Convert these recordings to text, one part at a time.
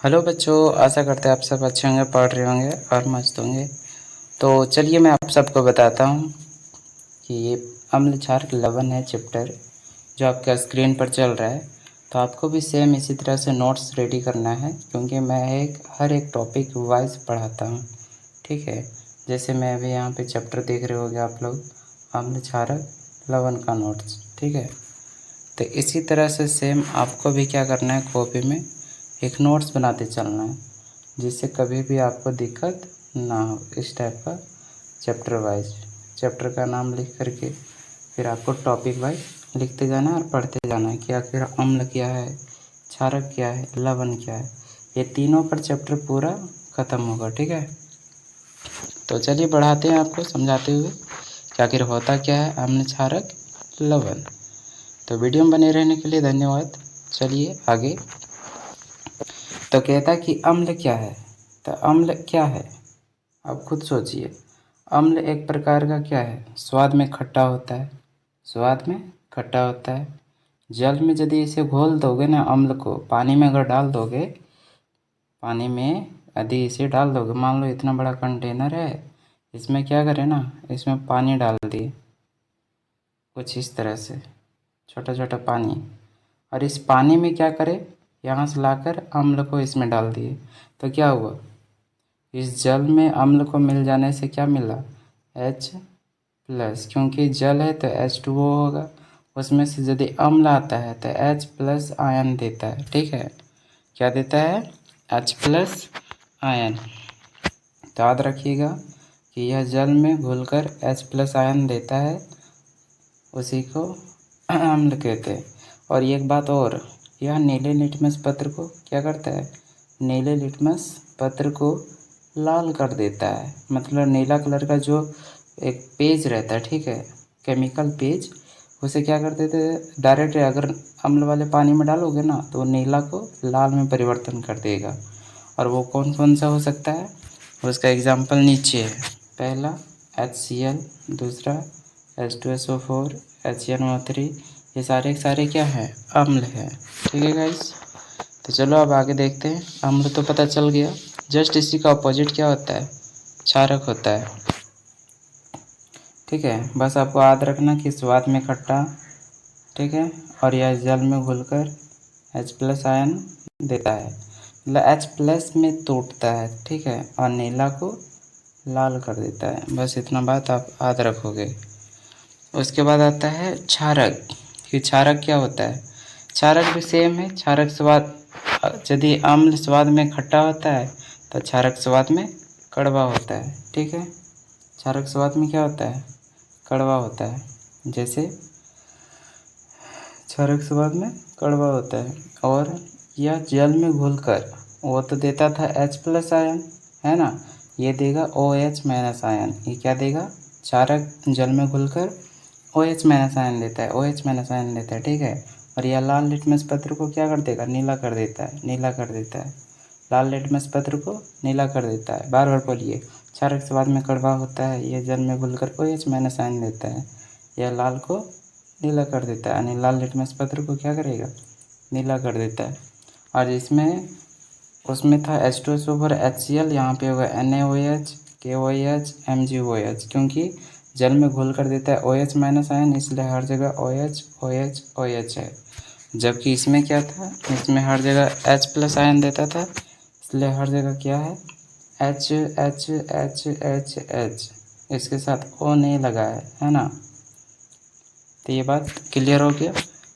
Hello बच्चों, आशा करते हैं आप सब अच्छे होंगे, पढ़ रहे होंगे और मस्त होंगे। तो चलिए मैं आप सबको बताता हूँ कि ये अम्ल क्षार लवण है चैप्टर जो आपका स्क्रीन पर चल रहा है। तो आपको भी सेम इसी तरह से नोट्स रेडी करना है, क्योंकि मैं हर एक टॉपिक वाइज पढ़ाता हूँ। ठीक है, जैसे मैं अभी यहाँ पे चैप्टर देख रहे होंगे आप लोग, अम्ल क्षारक लवण का नोट्स। ठीक है, तो इसी तरह से सेम आपको भी क्या करना है, कॉपी में एक नोट्स बनाते चलना है, जिससे कभी भी आपको दिक्कत ना हो। इस टाइप का चैप्टर वाइज, चैप्टर का नाम लिख करके फिर आपको टॉपिक वाइज लिखते जाना है और पढ़ते जाना है कि आखिर अम्ल क्या है, क्षारक क्या है, लवण क्या है। ये तीनों पर चैप्टर पूरा ख़त्म होगा। ठीक है, तो चलिए बढ़ाते हैं आपको समझाते हुए कि आखिर होता क्या है अम्ल क्षारक लवण। तो वीडियो में बने रहने के लिए धन्यवाद। चलिए आगे। तो कहता कि अम्ल क्या है। तो अम्ल क्या है, आप खुद सोचिए। अम्ल एक प्रकार का क्या है, स्वाद में खट्टा होता है। स्वाद में खट्टा होता है। जल में यदि इसे घोल दोगे ना, अम्ल को पानी में अगर डाल दोगे, पानी में यदि इसे डाल दोगे, मान लो इतना बड़ा कंटेनर है, इसमें क्या करें ना, इसमें पानी डाल दिए कुछ इस तरह से, छोटा छोटा पानी, और इस पानी में क्या करें, यहाँ से लाकर अम्ल को इसमें डाल दिए। तो क्या हुआ, इस जल में अम्ल को मिल जाने से क्या मिला, H+, क्योंकि जल है तो H2O होगा। उसमें से यदि अम्ल आता है तो H+ आयन देता है। ठीक है, क्या देता है, H+ आयन। तो याद रखिएगा कि यह जल में घुलकर H+ आयन देता है, उसी को अम्ल कहते हैं। और एक बात और, यह नीले लिटमस पत्र को क्या करता है, नीले लिटमस पत्र को लाल कर देता है। मतलब नीला कलर का जो एक पेज रहता है, ठीक है, केमिकल पेज, उसे क्या कर देते हैं, डायरेक्ट अगर अम्ल वाले पानी में डालोगे ना तो नीला को लाल में परिवर्तन कर देगा। और वो कौन कौन सा हो सकता है, उसका एग्जाम्पल नीचे है। पहला HCl, दूसरा H2SO4, HNO3, ये सारे क्या हैं, अम्ल हैं। ठीक है गाइस, तो चलो अब आगे देखते हैं। अम्ल तो पता चल गया, जस्ट इसी का अपोजिट क्या होता है, क्षारक होता है। ठीक है, बस आपको याद रखना कि स्वाद में खट्टा, ठीक है, और यह जल में घुलकर H+ आयन देता है, मतलब H+ में तोड़ता है। ठीक है, और नीला को लाल कर देता है। बस इतना बात आप याद रखोगे। उसके बाद आता है क्षारक, कि क्षारक क्या होता है। क्षारक भी सेम है। क्षारक स्वाद, यदि अम्ल स्वाद में खट्टा होता है तो क्षारक स्वाद में कड़वा होता है। ठीक है, क्षारक स्वाद में क्या होता है, कड़वा होता है। जैसे क्षारक स्वाद में कड़वा होता है। और यह जल में घुलकर, वो तो देता था H+ आयन, है ना, ये देगा OH- आयन। ये क्या देगा, क्षारक जल में घुलकर OH- आयन देता है, OH- आयन देता है। ठीक है, और यह लाल लिटमस पत्र को क्या कर देगा, नीला कर देता है, नीला कर देता है। लाल लिटमस पत्र को नीला कर देता है। बार बार बोलिए, क्षारक स्वाद में कड़वा होता है, यह जल में घुलकर OH- आयन देता है, यह लाल को नीला कर देता है, यानी लाल लिटमस पत्र को क्या करेगा, नीला कर देता है। और इसमें उसमें था H2SO4 HCl, यहाँ पे होगा NaOH, KOH, MgOH, क्योंकि जल में घुल कर देता है OH- आयन, इसलिए हर जगह OH OH OH है। जबकि इसमें क्या था, इसमें हर जगह H+ आयन देता था, इसलिए हर जगह क्या है, H H H H H, इसके साथ O नहीं लगा है ना। तो ये बात क्लियर हो गया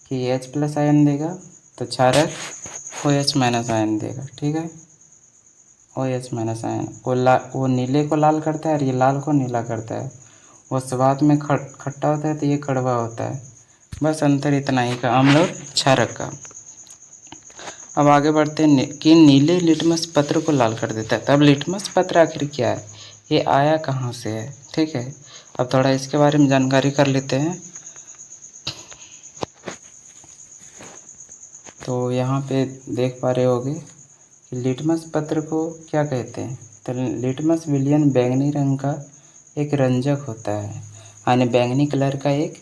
कि H+ आयन देगा तो क्षारक OH- आयन देगा। ठीक है, OH- आयन वो नीले को लाल करता है और ये लाल को नीला करता है। वो स्वाद में खट्टा होता है तो ये कड़वा होता है। बस अंतर इतना ही का अम्ल और क्षारक का। अब आगे बढ़ते हैं कि नीले लिटमस पत्र को लाल कर देता है। तब लिटमस पत्र आखिर क्या है, ये आया कहाँ से है। ठीक है, अब थोड़ा इसके बारे में जानकारी कर लेते हैं। तो यहाँ पे देख पा रहे होगे कि लिटमस पत्र को क्या कहते हैं। तो लिटमस विलियन बैंगनी रंग का एक रंजक होता है, यानी बैंगनी कलर का एक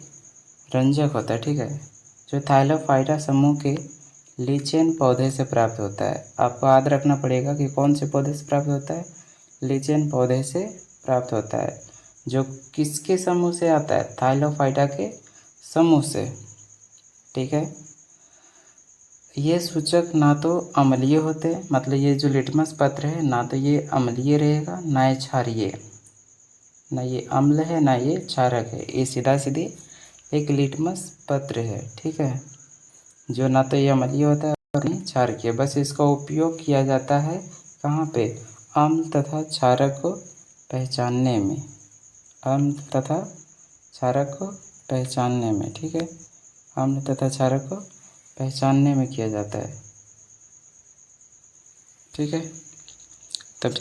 रंजक होता है। ठीक है, जो थाइलोफाइटा समूह के लीचेन पौधे से प्राप्त होता है। आपको याद रखना पड़ेगा कि कौन से पौधे से प्राप्त होता है, लीचेन पौधे से प्राप्त होता है, जो किसके समूह से आता है, थाइलोफाइटा के समूह से। ठीक है, ये सूचक ना तो अम्लीय होते, मतलब ये जो लिटमस पत्र है ना तो ये अम्लीय रहेगा ना ये क्षारीय, ना ये अम्ल है ना ये क्षारक है, ये सीधा सीधी एक लिटमस पत्र है। ठीक है, जो ना तो ये अम्लीय होता है और नहीं क्षारकीय। बस इसका उपयोग किया जाता है कहाँ पे, अम्ल तथा क्षारक को पहचानने में, अम्ल तथा क्षारक को पहचानने में। ठीक है, अम्ल तथा क्षारक को पहचानने में किया जाता है। ठीक है, तब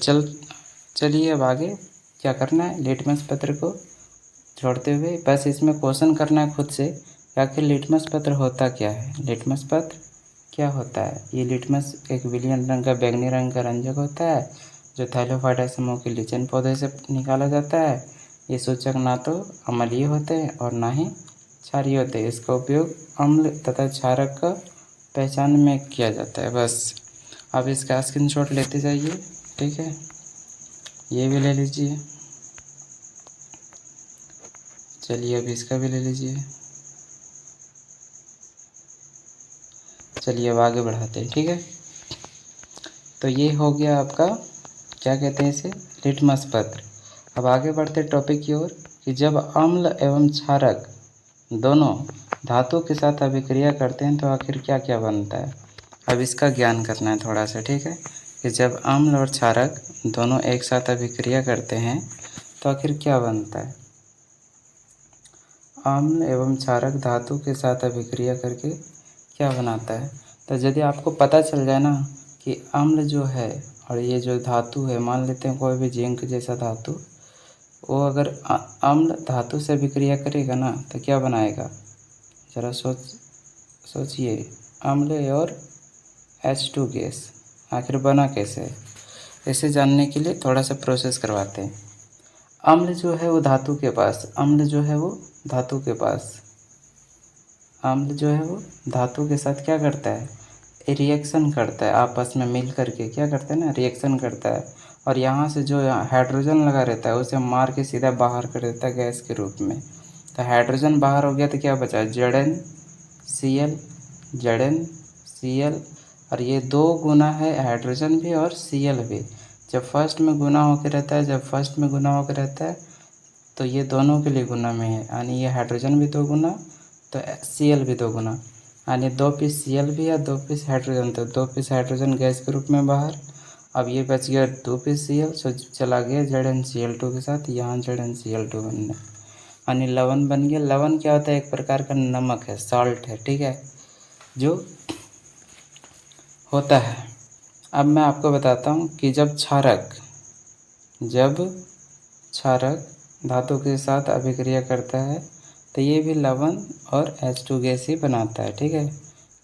चलिए अब आगे क्या करना है, लिटमस पत्र को छोड़ते हुए बस इसमें क्वेश्चन करना है खुद से कि आखिर लिटमस पत्र होता क्या है। लिटमस पत्र क्या होता है, ये लिटमस एक विलियन रंग का बैंगनी रंग का रंजक होता है जो थाइलोफाइटा समूह के लीचेन पौधे से निकाला जाता है। ये सूचक ना तो अम्लीय होते हैं और ना ही क्षारीय होते हैं। इसका उपयोग अम्ल तथा क्षारक का पहचान में किया जाता है। बस आप इसका स्क्रीनशॉट लेते जाइए। ठीक है, ये भी ले लीजिए। चलिए अब इसका भी ले लीजिए। चलिए अब आगे बढ़ाते हैं। ठीक है, तो ये हो गया आपका क्या कहते हैं इसे, लिटमस पत्र। अब आगे बढ़ते टॉपिक की ओर कि जब अम्ल एवं क्षारक दोनों धातु के साथ अभिक्रिया करते हैं तो आखिर क्या क्या बनता है। अब इसका ज्ञान करना है थोड़ा सा। ठीक है, कि जब अम्ल और क्षारक दोनों एक साथ अभिक्रिया करते हैं तो आखिर क्या बनता है। अम्ल एवं क्षारक धातु के साथ अभिक्रिया करके क्या बनाता है, तो यदि आपको पता चल जाए ना कि अम्ल जो है और ये जो धातु है, मान लेते हैं कोई भी जिंक जैसा धातु, वो अगर अम्ल धातु से अभिक्रिया करेगा ना तो क्या बनाएगा, ज़रा सोचिए। अम्ल और H2 गैस आखिर बना कैसे है, इसे जानने के लिए थोड़ा सा प्रोसेस करवाते हैं। अम्ल जो है वो धातु के पास, अम्ल जो है वो धातु के पास, अम्ल जो है वो धातु के साथ क्या करता है, रिएक्शन करता है, आपस में मिल करके क्या करता है ना, रिएक्शन करता है। और यहाँ से जो हाइड्रोजन लगा रहता है उसे मार के सीधा बाहर कर देता है गैस के रूप में। तो हाइड्रोजन बाहर हो गया तो क्या बचा, Zn और ये दो गुना है हाइड्रोजन भी और Cl भी। जब फर्स्ट में गुना होकर रहता है, तो ये दोनों के लिए गुना में है, यानी ये हाइड्रोजन भी दो गुना तो Cl भी दो गुना, यानी 2 पीस Cl भी है 2 पीस हाइड्रोजन, तो 2 पीस हाइड्रोजन गैस के रूप में बाहर। अब ये बच गया 2 पीस Cl, सो चला गया ZnCl2 के साथ, यहाँ ZnCl2 बनना, यानी लवण बन गया। लवण क्या होता है, एक प्रकार का नमक है, सॉल्ट है। ठीक है, जो होता है। अब मैं आपको बताता हूँ कि जब क्षारक धातु के साथ अभिक्रिया करता है तो ये भी लवण और H2 गैस ही बनाता है। ठीक है,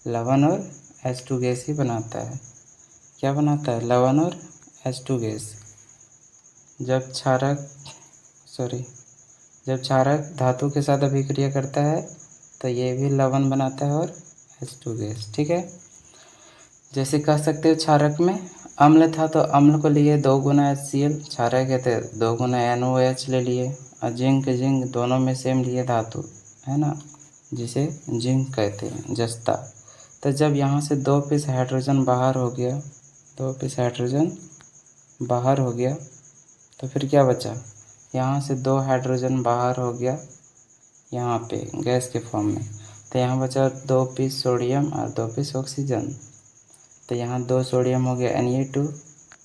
लवण और H2 गैस ही बनाता है। क्या बनाता है, लवण और H2 गैस। जब क्षारक धातु के साथ अभिक्रिया करता है तो ये भी लवण बनाता है और H2 गैस। ठीक है, जैसे कह सकते हो क्षारक में अम्ल था तो अम्ल को लिए 2 गुना HCl, क्षारक है तो 2 गुना NOH ले लिए, और जिंक दोनों में सेम लिए धातु है ना, जिसे जिंक कहते हैं, जस्ता। तो जब यहाँ से 2 पीस हाइड्रोजन बाहर हो गया, 2 पीस हाइड्रोजन बाहर हो गया तो फिर क्या बचा, यहाँ से 2 हाइड्रोजन बाहर हो गया यहाँ पे गैस के फॉर्म में, तो यहाँ बचा 2 पीस सोडियम और 2 पीस ऑक्सीजन। तो यहाँ 2 सोडियम हो गया Na2,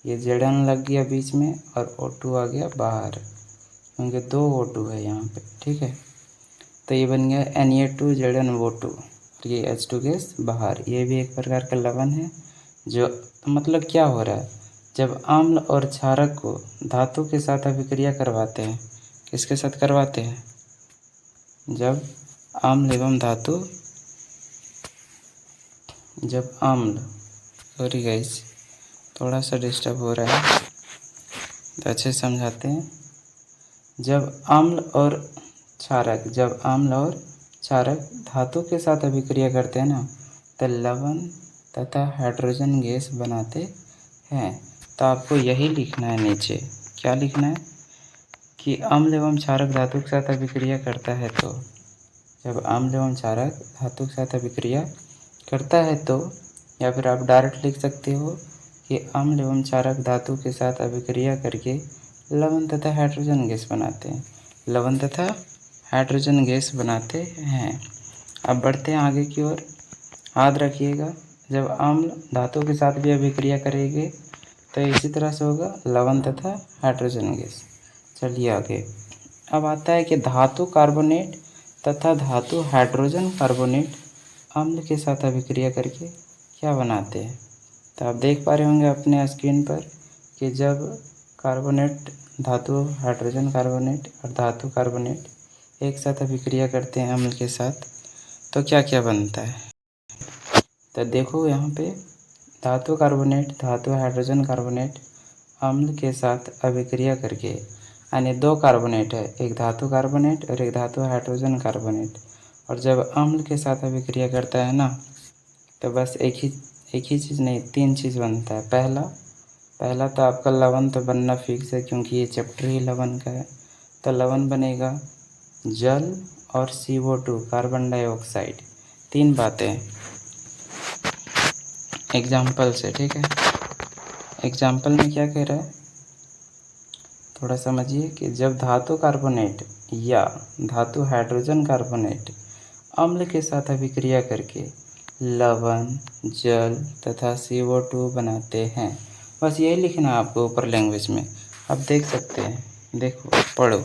ये Zn लग गया बीच में और O2 आ गया बाहर, क्योंकि 2 O2 है यहाँ पे। ठीक है, तो ये बन गया Na2 ZnO2 और ये H2 गैस बाहर। ये भी एक प्रकार का लवण है। जो तो मतलब क्या हो रहा है, जब अम्ल और क्षारक को धातु के साथ अभिक्रिया करवाते हैं, किसके साथ करवाते हैं, जब अम्ल एवं धातु, जब अम्ल, सॉरी गाइस थोड़ा सा डिस्टर्ब हो रहा है तो अच्छे समझाते हैं। जब अम्ल और क्षारक धातु के साथ अभिक्रिया करते हैं ना, तो लवण तथा हाइड्रोजन गैस बनाते हैं। तो आपको यही लिखना है नीचे। क्या लिखना है कि अम्ल एवं क्षारक धातु के साथ अभिक्रिया करता है तो, जब अम्ल एवं क्षारक धातु के साथ अभिक्रिया करता है तो, या फिर आप डायरेक्ट लिख सकते हो कि अम्ल एवं क्षारक धातु के साथ अभिक्रिया करके लवण तथा हाइड्रोजन गैस बनाते हैं। लवण तथा हाइड्रोजन गैस बनाते हैं। अब बढ़ते हैं आगे की ओर। याद रखिएगा, जब अम्ल धातु के साथ भी अभिक्रिया करेंगे तो इसी तरह से होगा लवण तथा हाइड्रोजन गैस। चलिए आगे। अब आता है कि धातु कार्बोनेट तथा धातु हाइड्रोजन कार्बोनेट अम्ल के साथ अभिक्रिया करके क्या बनाते हैं। तो आप देख पा रहे होंगे अपने स्क्रीन पर कि जब कार्बोनेट धातु हाइड्रोजन कार्बोनेट और धातु कार्बोनेट एक साथ अभिक्रिया करते हैं अम्ल के साथ तो क्या क्या बनता है। तो देखो यहाँ पे धातु कार्बोनेट धातु हाइड्रोजन कार्बोनेट अम्ल के साथ अभिक्रिया करके, यानी दो कार्बोनेट है, एक धातु कार्बोनेट और एक धातु हाइड्रोजन कार्बोनेट, और जब अम्ल के साथ अभिक्रिया करता है ना तो बस एक ही चीज़ नहीं, तीन चीज़ बनता है। पहला तो आपका लवण तो बनना फिक्स है क्योंकि ये चैप्टर ही लवण का है। तो लवण बनेगा जल और CO2 कार्बन डाइऑक्साइड। तीन बातें एग्जाम्पल से, ठीक है। एग्जाम्पल में क्या कह रहा है थोड़ा समझिए कि जब धातु कार्बोनेट या धातु हाइड्रोजन कार्बोनेट अम्ल के साथ अभिक्रिया करके लवण जल तथा CO2 बनाते हैं। बस यही लिखना है आपको ऊपर लैंग्वेज में। आप देख सकते हैं, देखो पढ़ो,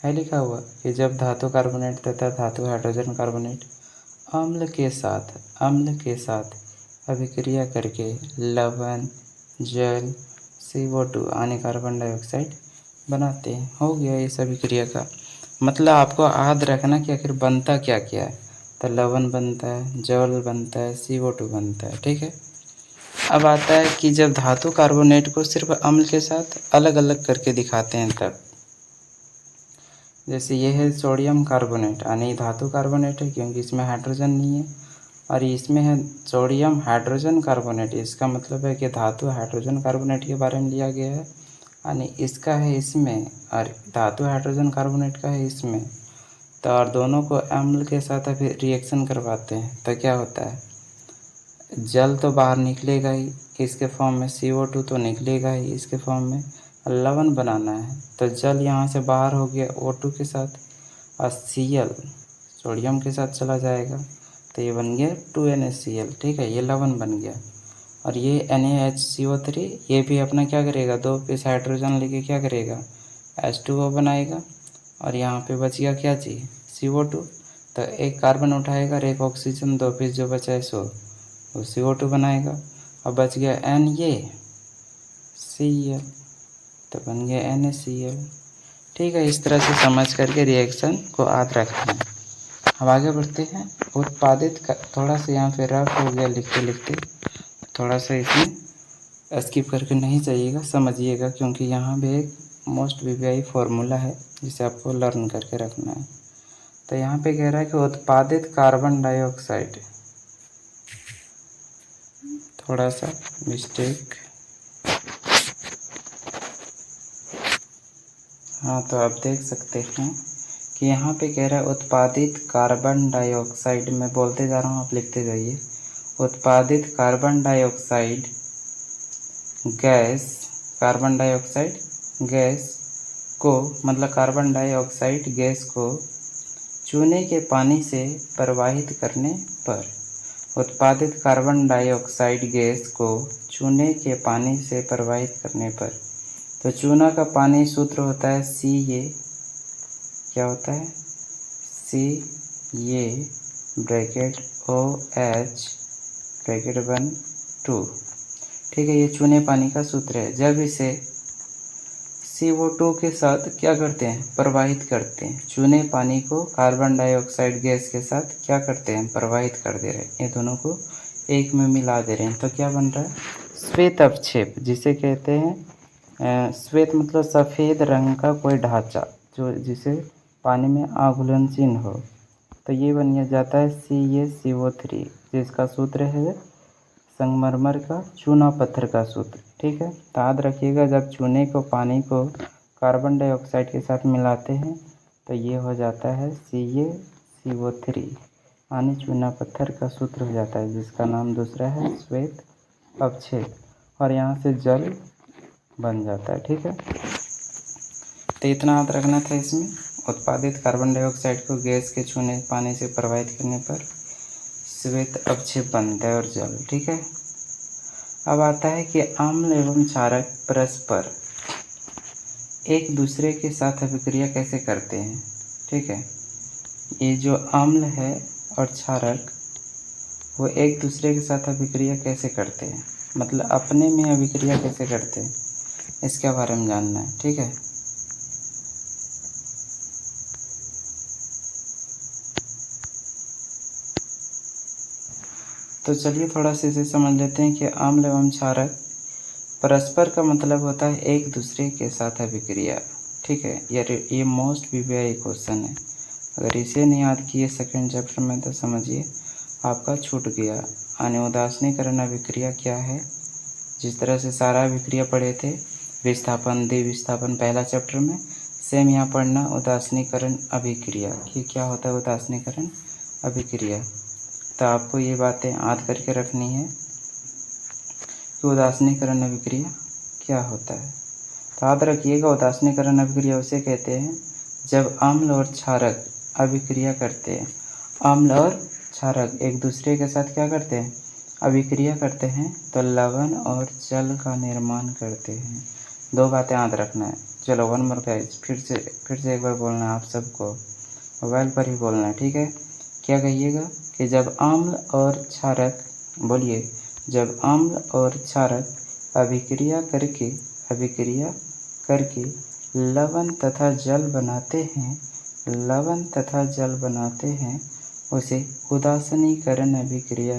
है लिखा हुआ कि जब धातु कार्बोनेट तथा धातु हाइड्रोजन कार्बोनेट अम्ल के साथ अभिक्रिया करके लवण जल CO2 यानी कार्बन डाइऑक्साइड बनाते हैं। हो गया इस अभिक्रिया का मतलब। आपको याद रखना कि आखिर बनता क्या क्या है। तो लवण बनता है, जल बनता है, CO2 बनता है, ठीक है। अब आता है कि जब धातु कार्बोनेट को सिर्फ अम्ल के साथ अलग अलग करके दिखाते हैं तब, जैसे ये है सोडियम कार्बोनेट यानी धातु कार्बोनेट है क्योंकि इसमें हाइड्रोजन नहीं है, और इसमें है सोडियम हाइड्रोजन कार्बोनेट। इसका मतलब है कि धातु हाइड्रोजन कार्बोनेट के बारे में लिया गया है, यानी इसका है इसमें और धातु हाइड्रोजन कार्बोनेट का है इसमें। तो और दोनों को अम्ल के साथ अभी रिएक्शन करवाते हैं तो क्या होता है, जल तो बाहर निकलेगा ही इसके फॉर्म में, CO2 तो निकलेगा ही इसके फॉर्म में, लवण बनाना है तो जल यहाँ से बाहर हो गया O2 के साथ, और Cl सोडियम के साथ चला जाएगा तो ये बन गया 2NaCl, ठीक है, ये लवण बन गया। और ये NaHCO3 ये भी अपना क्या करेगा, दो पीस हाइड्रोजन लेके क्या करेगा, H2O बनाएगा, और यहाँ पे बच गया क्या चीज़, CO2। तो एक कार्बन उठाएगा और एक ऑक्सीजन, दो पीस जो बचा है सो वो CO2 बनाएगा, और बच गया NaCl तो बन गया NaCl, ठीक है। इस तरह से समझ करके रिएक्शन को याद रखना है। अब आगे बढ़ते हैं। उत्पादित थोड़ा सा यहाँ पे रफ हो गया लिखते लिखते, थोड़ा सा इसमें स्किप करके नहीं जाइएगा, समझिएगा क्योंकि यहाँ भी एक मोस्ट VVI फार्मूला है जिसे आपको लर्न करके रखना है। तो यहाँ पे कह रहा है कि उत्पादित कार्बन डाइऑक्साइड, थोड़ा सा मिस्टेक, हाँ तो आप देख सकते हैं कि यहाँ पे कह रहा है उत्पादित कार्बन डाइऑक्साइड, मैं बोलते जा रहा हूँ आप लिखते जाइए। उत्पादित carbon dioxide gas, carbon dioxide gas को, मतलब कार्बन डाइऑक्साइड गैस को चूने के पानी से प्रवाहित करने पर, उत्पादित कार्बन डाइऑक्साइड गैस को चूने के पानी से प्रवाहित करने पर, तो चूना का पानी सूत्र होता है Ca, क्या होता है Ca ब्रैकेट OH ब्रैकेट 1 2, ठीक है, ये चूने पानी का सूत्र है। जब इसे CO2 के साथ क्या करते हैं, प्रवाहित करते हैं, चूने पानी को कार्बन डाइऑक्साइड गैस के साथ क्या करते हैं, प्रवाहित कर दे रहे हैं, ये दोनों को एक में मिला दे रहे हैं तो क्या बन रहा है, श्वेत अवक्षेप, जिसे कहते हैं श्वेत मतलब सफ़ेद रंग का कोई ढांचा जो जिसे पानी में आघूलन चिन्ह हो, तो ये बन जाता है CaCO3, जिसका सूत्र है संगमरमर का चूना पत्थर का सूत्र। ठीक है, तो याद रखिएगा, जब चूने को पानी को कार्बन डाइऑक्साइड के साथ मिलाते हैं तो ये हो जाता है CaCO3, यानी चूना पत्थर का सूत्र हो जाता है, जिसका नाम दूसरा है श्वेत अवक्षेप, और यहाँ से जल बन जाता है। ठीक है, तो इतना याद रखना था। इसमें उत्पादित कार्बन डाइऑक्साइड को गैस के छूने पानी से प्रवाहित करने पर श्वेत अवक्षेप बनता है और जल। ठीक है, अब आता है कि अम्ल एवं क्षारक परस्पर एक दूसरे के साथ अभिक्रिया कैसे करते हैं। ठीक है, ये जो अम्ल है और क्षारक वो एक दूसरे के साथ अभिक्रिया कैसे करते हैं, मतलब अपने में अभिक्रिया कैसे करते हैं, इसके बारे में जानना है। ठीक है, तो चलिए थोड़ा सा इसे समझ लेते हैं कि अम्ल एवं क्षारक परस्पर का मतलब होता है एक दूसरे के साथ अभिक्रिया। ठीक है, ये मोस्ट वीवीआई क्वेश्चन है, अगर इसे नहीं याद किए सेकंड चैप्टर में तो समझिए आपका छूट गया। अनुदासीकरण अभिक्रिया क्या है, जिस तरह से सारा अभिक्रिया पढ़े थे, विस्थापन द्विविस्थापन पहला चैप्टर में, सेम यहाँ पढ़ना उदासीकरण अभिक्रिया कि क्या होता है उदासीकरण अभिक्रिया। तो आपको ये बातें याद करके रखनी है कि उदासीकरण अभिक्रिया क्या होता है। तो याद रखिएगा, उदासीकरण अभिक्रिया उसे कहते हैं जब अम्ल और क्षारक अभिक्रिया करते हैं। अम्ल और क्षारक एक दूसरे के साथ क्या करते हैं, अभिक्रिया करते हैं, तो लवण और जल का निर्माण करते हैं। दो बातें याद रखना है। चलो वन मोर गाइस, फिर से एक बार बोलना है आप सबको, मोबाइल पर ही बोलना है। ठीक है, क्या कहिएगा कि जब अम्ल और क्षारक, बोलिए, जब अम्ल और क्षारक अभिक्रिया करके लवण तथा जल बनाते हैं, उसे उदासीकरण अभिक्रिया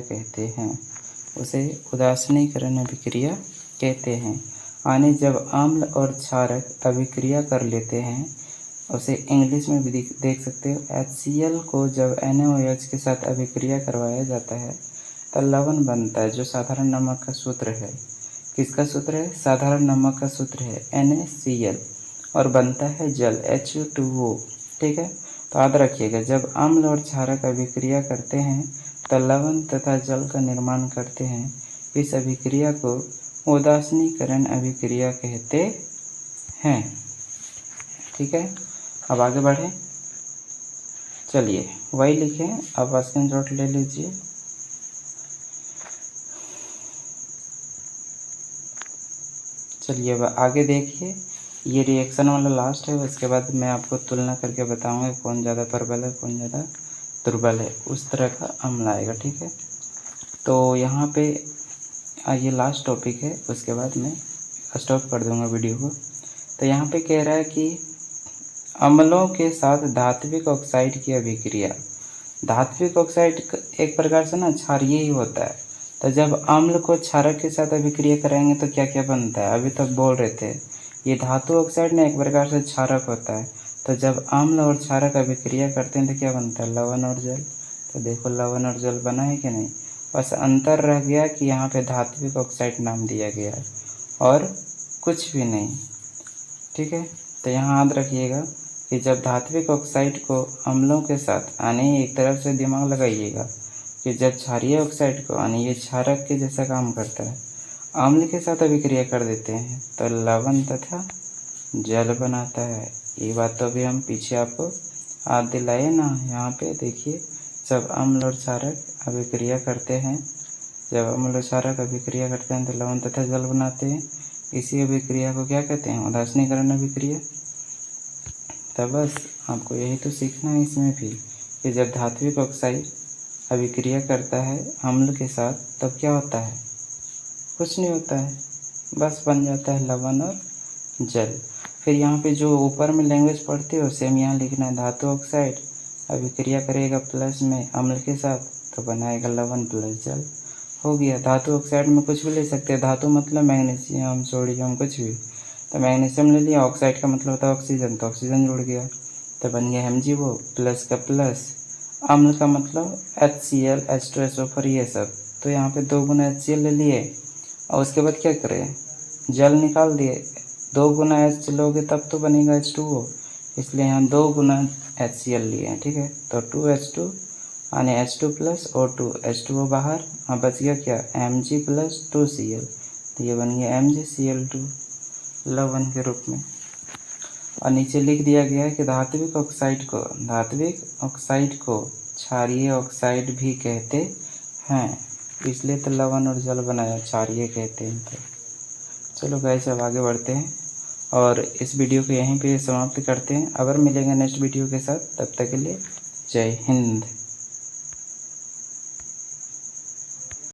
कहते हैं। यानी जब अम्ल और क्षारक अभिक्रिया कर लेते हैं, उसे इंग्लिश में भी देख सकते हो, HCl को जब NaOH के साथ अभिक्रिया करवाया जाता है तो लवण बनता है, जो साधारण नमक का सूत्र है। किसका सूत्र है, साधारण नमक का सूत्र है NaCl, और बनता है जल H2O। ठीक है, तो याद रखिएगा, जब अम्ल और क्षारक अभिक्रिया करते हैं तो लवण तथा जल का निर्माण करते हैं। इस अभिक्रिया को उदासीकरण अभिक्रिया कहते हैं। ठीक है, अब आगे बढ़ें। चलिए वही लिखें, अब स्क्रीनशॉट ले लीजिए। चलिए अब आगे देखिए, ये रिएक्शन वाला लास्ट है, उसके बाद मैं आपको तुलना करके बताऊंगा कौन ज़्यादा प्रबल है कौन ज़्यादा दुर्बल है, उस तरह का अम्ल आएगा। ठीक है, तो यहाँ पे ये लास्ट टॉपिक है, उसके बाद मैं स्टॉप कर दूंगा वीडियो को। तो यहाँ पे कह रहा है कि अम्लों के साथ धात्विक ऑक्साइड की अभिक्रिया। धात्विक ऑक्साइड एक प्रकार से ना क्षारीय ही होता है, तो जब अम्ल को क्षारक के साथ अभिक्रिया कराएंगे तो क्या क्या बनता है, अभी तक बोल रहे थे, ये धातु ऑक्साइड ना एक प्रकार से क्षारक होता है, तो जब अम्ल और क्षारक अभिक्रिया करते हैं तो क्या बनता है, लवण और जल। तो देखो लवण और जल बना है कि नहीं, बस अंतर रह गया कि यहाँ पे धात्विक ऑक्साइड नाम दिया गया है और कुछ भी नहीं। ठीक है, तो यहाँ याद रखिएगा कि जब धात्विक ऑक्साइड को अम्लों के साथ, यानी एक तरफ से दिमाग लगाइएगा कि जब क्षारीय ऑक्साइड को, यानी ये क्षारक के जैसा काम करता है, अम्ल के साथ अभिक्रिया कर देते हैं तो लवण तथा जल बनाता है। ये बात तो अभी हम पीछे आपको याद दिलाए ना। यहाँ पे देखिए, जब अम्ल और क्षारक अभिक्रिया करते हैं, तो लवण तथा जल बनाते हैं। इसी अभिक्रिया को क्या कहते हैं, उदासीकरण अभिक्रिया। तो बस आपको यही तो सीखना है इसमें भी कि जब धात्विक ऑक्साइड अभिक्रिया करता है अम्ल के साथ तब क्या होता है, कुछ नहीं होता है, बस बन जाता है लवण और जल। फिर यहाँ पे जो ऊपर में लैंग्वेज पढ़ते हो सेम यहाँ लिखना है, धातु ऑक्साइड अभिक्रिया करेगा प्लस में अम्ल के साथ तो बनाएगा लवण प्लस जल, हो गया। धातु ऑक्साइड में कुछ भी ले सकते हैं, धातु मतलब मैग्नीशियम सोडियम कुछ भी, तो मैग्नीशियम ले लिया, ऑक्साइड का मतलब होता है ऑक्सीजन, तो ऑक्सीजन जुड़ गया, तो बन गया MgO, प्लस का प्लस अम्ल का मतलब HCl H2SO4 ये सब। तो यहाँ पे 2 गुना HCl ले लिए और उसके बाद क्या करें, जल निकाल दिए। 2 गुना H लोगे तब तो बनेगा H2O, इसलिए यहाँ 2 गुना HCl लिए हैं, ठीक है। तो 2H2 यानी H2 प्लस O2, H2O बाहर और बच गया क्या, Mg प्लस 2Cl। तो ये बन गया MgCl2 लवण के रूप में। और नीचे लिख दिया गया है कि धात्विक ऑक्साइड को क्षारीय ऑक्साइड भी कहते हैं, इसलिए तो लवण और जल बनाया, क्षारीय कहते हैं। तो चलो गाइस अब आगे बढ़ते हैं और इस वीडियो को यहीं पे समाप्त करते हैं। अगर मिलेंगे नेक्स्ट वीडियो के साथ, तब तक के लिए जय हिंद।